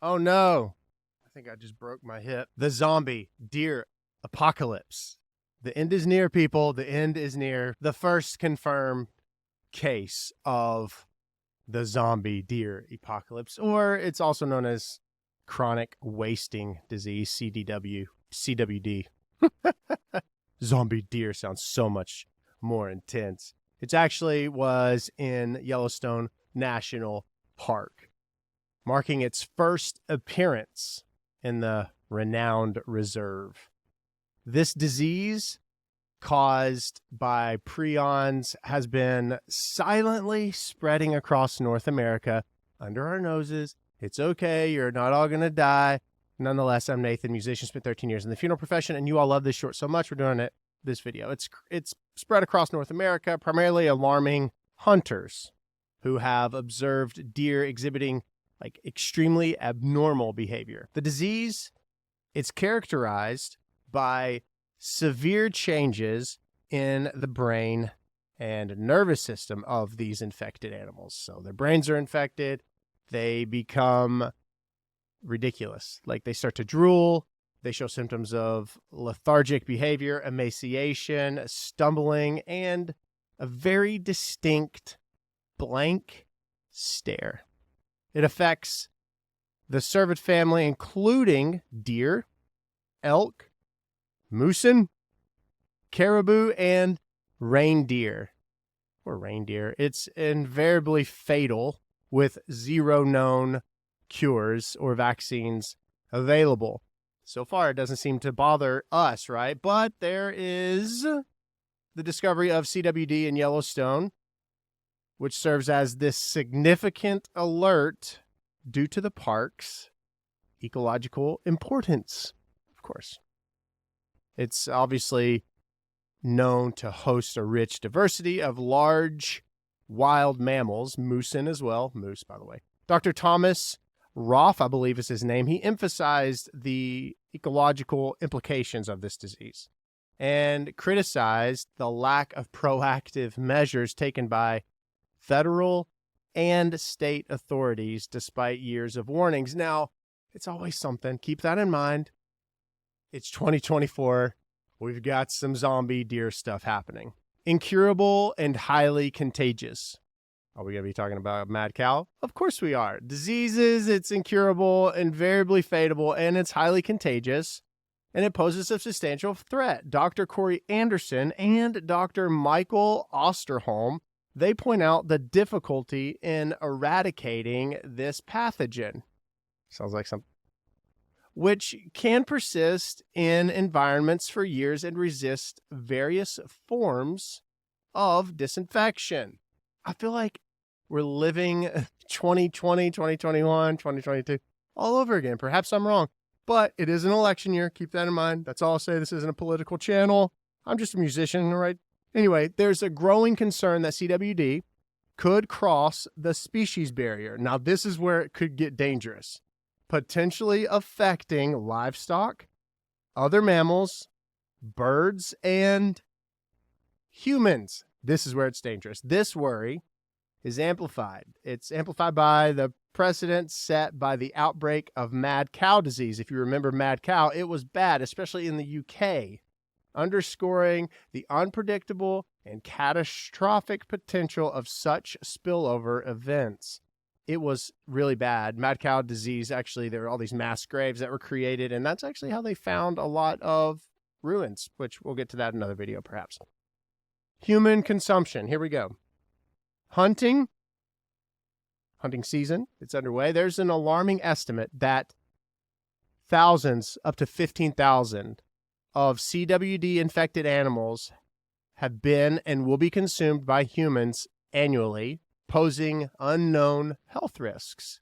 Oh no. I think I just broke my hip. The zombie deer apocalypse. The end is near, people. The end is near. The first confirmed case of the zombie deer apocalypse, or it's also known as chronic wasting disease, CWD. Zombie deer sounds so much more intense. It actually was in Yellowstone National Park, marking its first appearance in the renowned reserve. This disease, caused by prions, has been silently spreading across North America under our noses. It's okay. You're not all going to die. Nonetheless, I'm Nathan, musician, spent 13 years in the funeral profession, and you all love this short so much, we're doing this video. It's spread across North America, primarily alarming hunters who have observed deer exhibiting like extremely abnormal behavior. The disease, it's characterized by severe changes in the brain and nervous system of these infected animals. So their brains are infected, they become ridiculous. Like they start to drool, they show symptoms of lethargic behavior, emaciation, stumbling, and a very distinct blank stare. It affects the cervid family, including deer, elk, moosen, caribou, and reindeer. Or reindeer. It's invariably fatal with zero known cures or vaccines available. So far, it doesn't seem to bother us, right? But there is the discovery of CWD in Yellowstone, which serves as this significant alert due to the park's ecological importance, of course. It's obviously known to host a rich diversity of large wild mammals, moosen as well, moose, by the way. Dr. Thomas Roth, I believe is his name, he emphasized the ecological implications of this disease and criticized the lack of proactive measures taken by federal and state authorities despite years of warnings. Now, it's always something. Keep that in mind. It's 2024. We've got some zombie deer stuff happening. Incurable and highly contagious. Are we going to be talking about mad cow? Of course we are. Diseases, it's incurable, invariably fatal, and it's highly contagious, and it poses a substantial threat. Dr. Corey Anderson and Dr. Michael Osterholm, they point out the difficulty in eradicating this pathogen. Sounds like something. Which can persist in environments for years and resist various forms of disinfection. I feel like we're living 2020, 2021, 2022 all over again. Perhaps I'm wrong, but it is an election year. Keep that in mind. That's all I'll say. This isn't a political channel. I'm just a musician, right? Anyway, there's a growing concern that CWD could cross the species barrier. Now, this is where it could get dangerous, potentially affecting livestock, other mammals, birds, and humans. This is where it's dangerous. This worry is amplified. It's amplified by the precedent set by the outbreak of mad cow disease. If you remember mad cow, it was bad, especially in the UK, underscoring the unpredictable and catastrophic potential of such spillover events. It was really bad. Mad cow disease, actually, there were all these mass graves that were created, and that's actually how they found a lot of ruins, which we'll get to that in another video, perhaps. Human consumption. Here we go. Hunting season, it's underway. There's an alarming estimate that thousands, up to 15,000 of CWD-infected animals have been and will be consumed by humans annually, posing unknown health risks.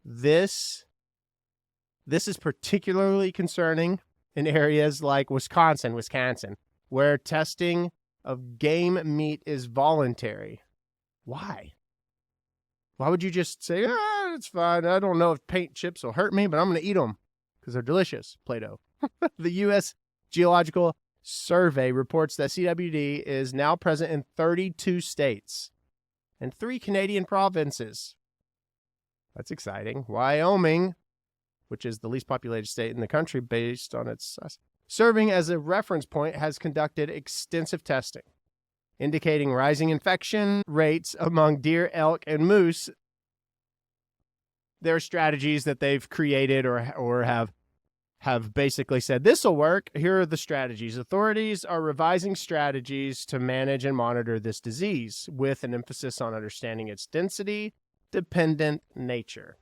This is particularly concerning in areas like Wisconsin, where testing of game meat is voluntary. Why? Why would you just say, it's fine. I don't know if paint chips will hurt me, but I'm going to eat them because they're delicious, Play-Doh. The U.S. Geological Survey reports that CWD is now present in 32 states and 3 Canadian provinces. That's exciting. Wyoming which is the least populated state in the country based on its size, serving as a reference point, has conducted extensive testing, indicating rising infection rates among deer, elk, and moose. There are strategies that they've created or have basically said, this will work. Here are the strategies. Authorities are revising strategies to manage and monitor this disease with an emphasis on understanding its density-dependent nature.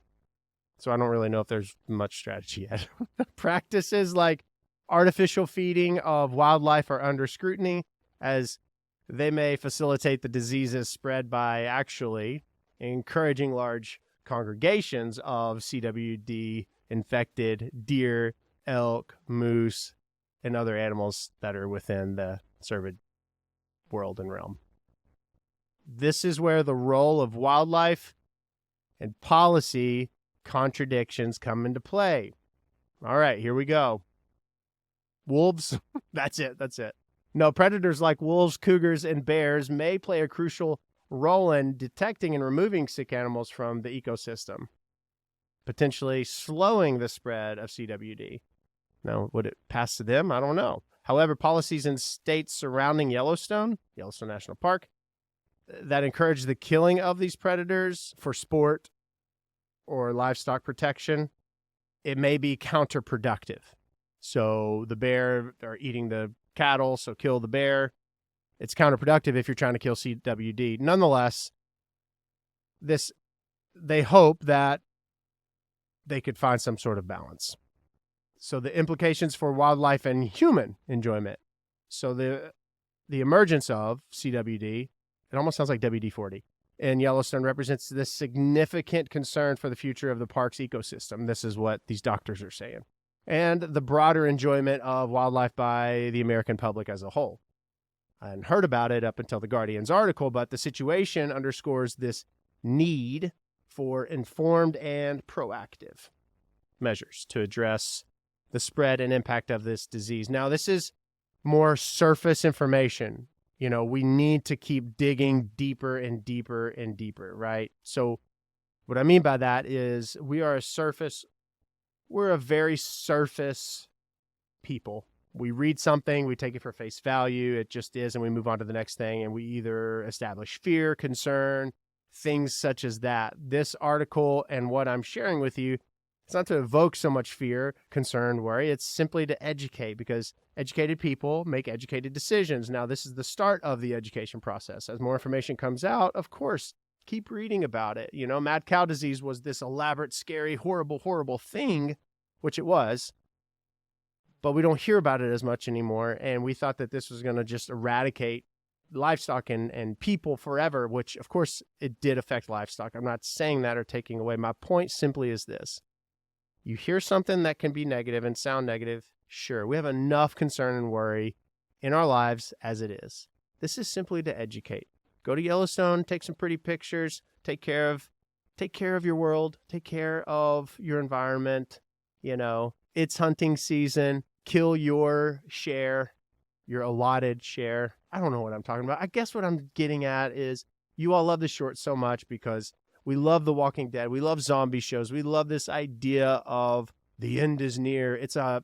So I don't really know if there's much strategy yet. Practices like artificial feeding of wildlife are under scrutiny, as they may facilitate the disease's spread by actually encouraging large congregations of CWD infected deer, elk, moose, and other animals that are within the cervid world and realm. This is where the role of wildlife and policy contradictions come into play. All right, here we go. Wolves, that's it. No, predators like wolves, cougars, and bears may play a crucial role in detecting and removing sick animals from the ecosystem, potentially slowing the spread of CWD. Now, would it pass to them? I don't know. However, policies in states surrounding Yellowstone National Park, that encourage the killing of these predators for sport or livestock protection, it may be counterproductive. So the bear are eating the cattle, so kill the bear. It's counterproductive if you're trying to kill CWD. Nonetheless, they hope that they could find some sort of balance. So the implications for wildlife and human enjoyment. So the emergence of CWD, it almost sounds like WD-40, in Yellowstone represents this significant concern for the future of the park's ecosystem. This is what these doctors are saying. And the broader enjoyment of wildlife by the American public as a whole. I hadn't heard about it up until the Guardian's article, but the situation underscores this need for informed and proactive measures to address the spread and impact of this disease. Now, this is more surface information. You know, we need to keep digging deeper and deeper and deeper, right? So what I mean by that is we're a very surface people. We read something, we take it for face value, it just is, and we move on to the next thing, and we either establish fear, concern, things such as that. This article and what I'm sharing with you, it's not to evoke so much fear, concern, worry. It's simply to educate, because educated people make educated decisions. Now, this is the start of the education process. As more information comes out, of course, keep reading about it. You know, mad cow disease was this elaborate, scary, horrible, horrible thing, which it was, but we don't hear about it as much anymore. And we thought that this was going to just eradicate livestock and people forever, which, of course, it did affect livestock. I'm not saying that or taking away. My point simply is this. You hear something that can be negative and sound negative, sure, we have enough concern and worry in our lives as it is. This is simply to educate. Go to Yellowstone, take some pretty pictures, take care of your world, take care of your environment. You know, it's hunting season. Kill your share, your allotted share. I don't know what I'm talking about. I guess what I'm getting at is you all love this short so much because we love The Walking Dead. We love zombie shows. We love this idea of the end is near. It's a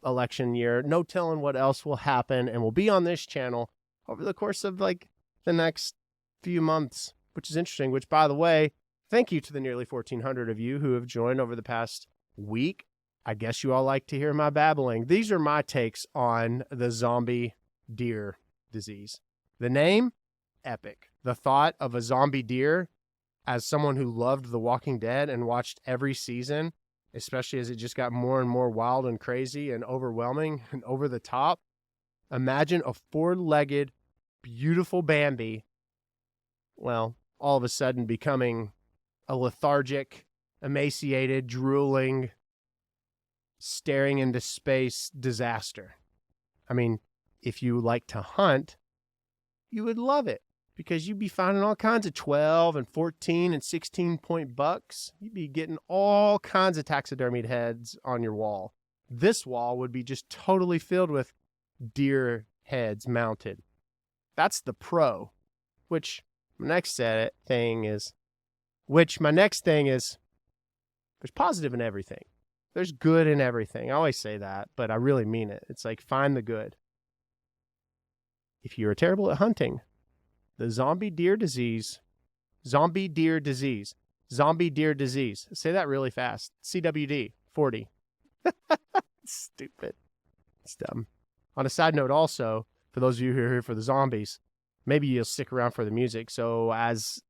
election year. No telling what else will happen, and we'll be on this channel over the course of like the next few months, which is interesting. Which, by the way, thank you to the nearly 1,400 of you who have joined over the past week. I guess you all like to hear my babbling. These are my takes on the zombie deer disease. The name, epic. The thought of a zombie deer, as someone who loved The Walking Dead and watched every season, especially as it just got more and more wild and crazy and overwhelming and over the top. Imagine a four-legged, beautiful Bambi, well, all of a sudden becoming a lethargic, emaciated, drooling, staring into space disaster. I mean, if you like to hunt, you would love it because you'd be finding all kinds of 12 and 14 and 16 point bucks. You'd be getting all kinds of taxidermied heads on your wall. This wall would be just totally filled with deer heads mounted. That's the pro, which my next thing is There's positive in everything. There's good in everything. I always say that, but I really mean it. It's like, find the good. If you're terrible at hunting, the zombie deer disease, say that really fast. CWD, 40. Stupid. It's dumb. On a side note also, for those of you who are here for the zombies, maybe you'll stick around for the music. So as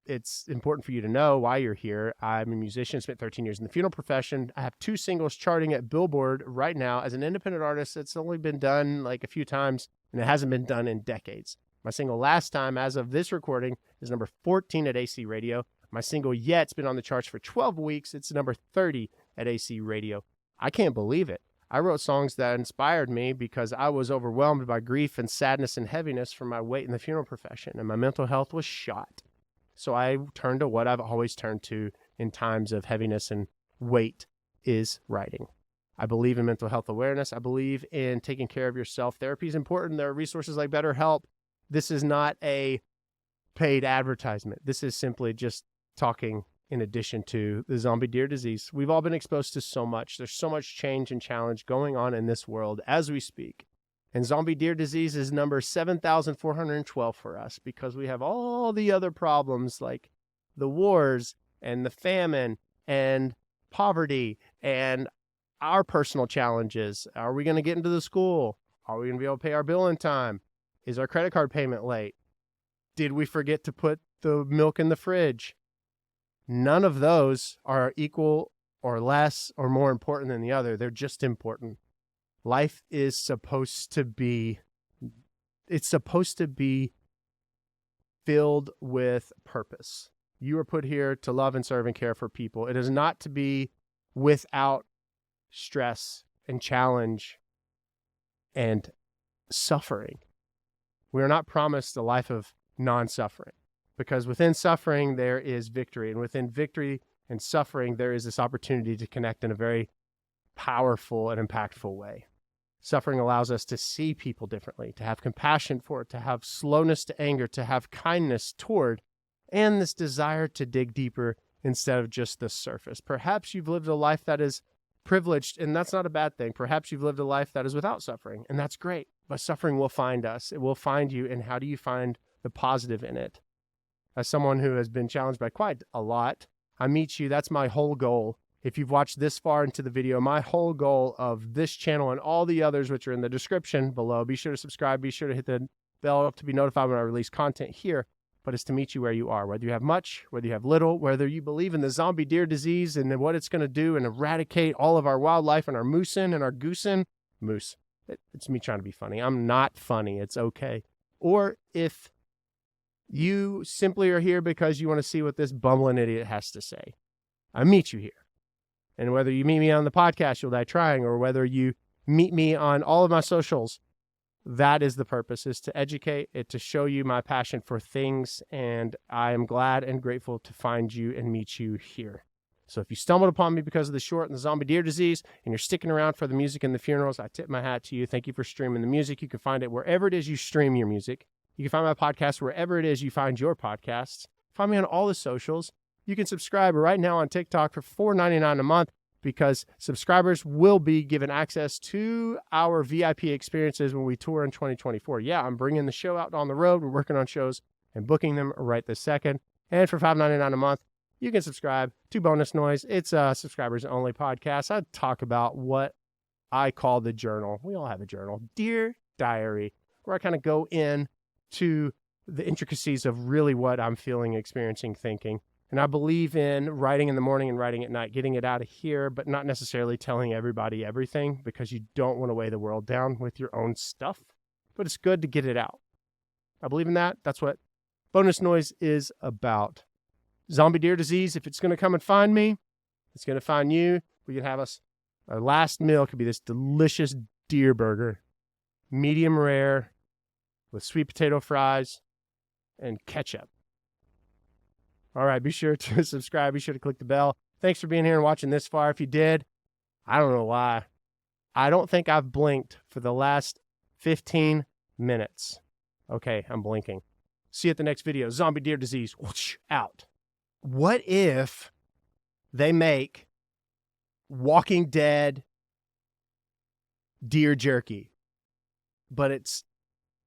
it's important for you to know why you're here, I'm a musician, spent 13 years in the funeral profession. I have 2 singles charting at Billboard right now. As an independent artist, it's only been done like a few times, and it hasn't been done in decades. My single Last Time, as of this recording, is number 14 at AC Radio. My single Yet's been on the charts for 12 weeks. It's number 30 at AC Radio. I can't believe it. I wrote songs that inspired me because I was overwhelmed by grief and sadness and heaviness from my weight in the funeral profession, and my mental health was shot. So I turned to what I've always turned to in times of heaviness and weight, is writing. I believe in mental health awareness. I believe in taking care of yourself. Therapy is important. There are resources like BetterHelp. This is not a paid advertisement. This is simply just talking in addition to the zombie deer disease. We've all been exposed to so much. There's so much change and challenge going on in this world as we speak. And zombie deer disease is number 7,412 for us because we have all the other problems like the wars and the famine and poverty and our personal challenges. Are we going to get into the school? Are we going to be able to pay our bill in time? Is our credit card payment late? Did we forget to put the milk in the fridge? None of those are equal or less or more important than the other. They're just important. Life is supposed to be, it's supposed to be filled with purpose. You are put here to love and serve and care for people. It is not to be without stress and challenge and suffering. We are not promised a life of non-suffering, because within suffering there is victory, and within victory and suffering there is this opportunity to connect in a very powerful and impactful way. Suffering allows us to see people differently, to have compassion for it, to have slowness to anger, to have kindness toward, and this desire to dig deeper instead of just the surface. Perhaps you've lived a life that is privileged, and that's not a bad thing. Perhaps you've lived a life that is without suffering, and that's great. But suffering will find us. It will find you, and how do you find the positive in it? As someone who has been challenged by quite a lot, I meet you. That's my whole goal. If you've watched this far into the video, my whole goal of this channel and all the others which are in the description below, be sure to subscribe, be sure to hit the bell to be notified when I release content here, but it's to meet you where you are, whether you have much, whether you have little, whether you believe in the zombie deer disease and what it's going to do and eradicate all of our wildlife and our moosin and our goosin. Moose. It's me trying to be funny. I'm not funny. It's okay. Or if you simply are here because you want to see what this bumbling idiot has to say, I meet you here. And whether you meet me on the podcast, You'll Die Trying, or whether you meet me on all of my socials, that is the purpose, is to educate, it to show you my passion for things. And I am glad and grateful to find you and meet you here. So if you stumbled upon me because of the short and the zombie deer disease, and you're sticking around for the music and the funerals, I tip my hat to you. Thank you for streaming the music. You can find it wherever it is you stream your music. You can find my podcast wherever it is you find your podcasts. Find me on all the socials. You can subscribe right now on TikTok for $4.99 a month, because subscribers will be given access to our VIP experiences when we tour in 2024. Yeah, I'm bringing the show out on the road. We're working on shows and booking them right this second. And for $5.99 a month, you can subscribe to Bonus Noise. It's a subscribers-only podcast. I talk about what I call the journal. We all have a journal. Dear Diary, where I kind of go in to the intricacies of really what I'm feeling, experiencing, thinking. And I believe in writing in the morning and writing at night, getting it out of here, but not necessarily telling everybody everything, because you don't want to weigh the world down with your own stuff. But it's good to get it out. I believe in that. That's what Bonus Noise is about. Zombie deer disease, if it's going to come and find me, it's going to find you. We can have us, our last meal could be this delicious deer burger, medium rare, with sweet potato fries and ketchup. All right, be sure to subscribe. Be sure to click the bell. Thanks for being here and watching this far. If you did, I don't know why. I don't think I've blinked for the last 15 minutes. Okay, I'm blinking. See you at the next video. Zombie deer disease. Whoosh, out. What if they make Walking Dead deer jerky. But it's,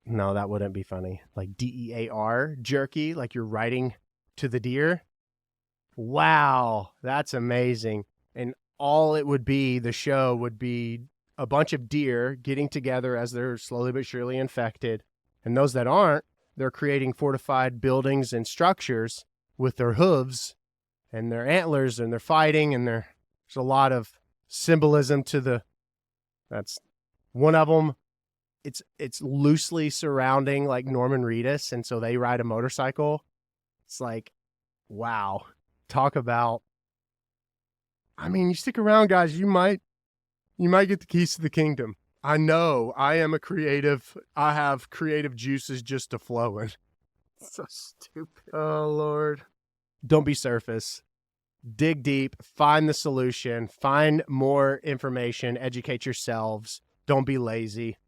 no, that wouldn't be funny. Like DEAR jerky, like you're writing to the deer. Wow, that's amazing. And all it would be, the show would be a bunch of deer getting together as they're slowly but surely infected. And those that aren't, they're creating fortified buildings and structures with their hooves and their antlers, and they're fighting, and there's a lot of symbolism to that's one of them. It's loosely surrounding like Norman Reedus, and so they ride a motorcycle. It's like, wow. Talk about, I mean, you stick around, guys, you might get the keys to the kingdom. I know I am a creative. I have creative juices just to flowing. So stupid. Oh, Lord. Don't be surface. Dig deep. Find the solution. Find more information. Educate yourselves. Don't be lazy.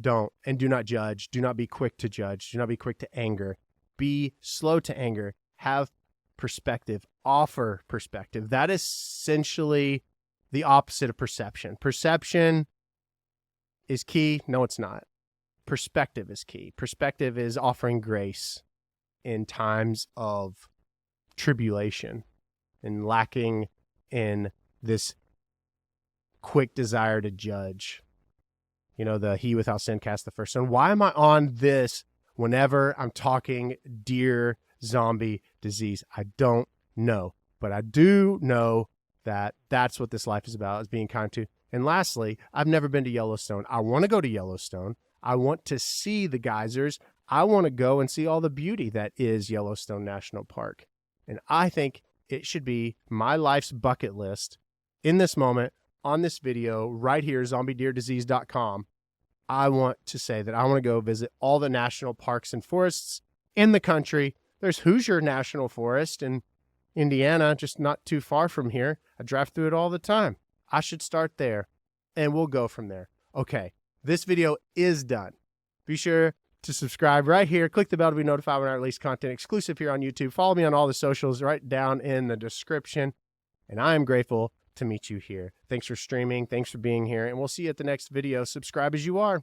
Don't. And do not judge. Do not be quick to judge. Do not be quick to anger. Be slow to anger. Have perspective. Offer perspective. That is essentially the opposite of perception. Perception is key. No, it's not. Perspective is key. Perspective is offering grace in times of tribulation and lacking in this quick desire to judge. You know, the he without sin cast the first stone. Why am I on this whenever I'm talking deer zombie disease? I don't know. But I do know that that's what this life is about, is being kind to. And lastly, I've never been to Yellowstone. I want to go to Yellowstone. I want to see the geysers. I want to go and see all the beauty that is Yellowstone National Park. And I think it should be my life's bucket list in this moment, on this video, right here, zombiedeerdisease.com. I want to say that I want to go visit all the national parks and forests in the country. There's Hoosier National Forest in Indiana, just not too far from here. I drive through it all the time. I should start there, and we'll go from there. Okay, this video is done. Be sure to subscribe right here. Click the bell to be notified when I release content exclusive here on YouTube. Follow me on all the socials right down in the description. And I am grateful to meet you here. Thanks for streaming. Thanks for being here. And we'll see you at the next video. Subscribe as you are.